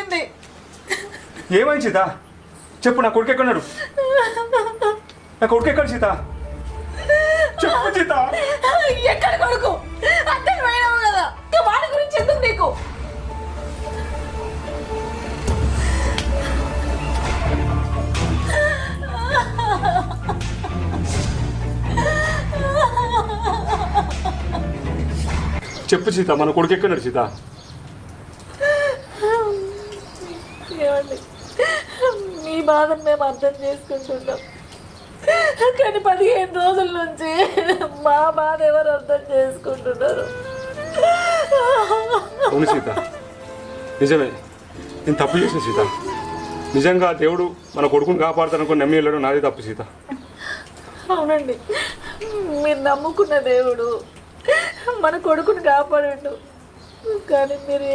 జరిగింది. ఏమైంది సీత? చెప్పు, నా కొడుకు ఎక్కడున్నాడు? నా కొడుకు ఎక్కడ సీత? చెప్పు సీత. ఎక్కడ కొడుకు? అర్థం పోయినావు కదా, ఇంకా వాడి గురించి ఎందుకు నీకు? చెప్పు సీత, మన కొడుకు ఎక్కడున్నాడు సీత? ఏమండి, మీ బాధను మేము అర్థం చేసుకుంటున్నాం, కానీ 15 రోజుల నుంచి మా బాధ ఎవరు అర్థం చేసుకుంటున్నారు? అవును సీత, నిజమే, నేను తప్పు చేసిన సీత. నిజంగా దేవుడు మన కొడుకుని కాపాడుతానుకో నమ్మి వెళ్ళడం నాది తప్పు సీత. అవునండి, మీరు నమ్ముకున్న దేవుడు మన కొడుకుని కాపాడండు, కానీ మీరు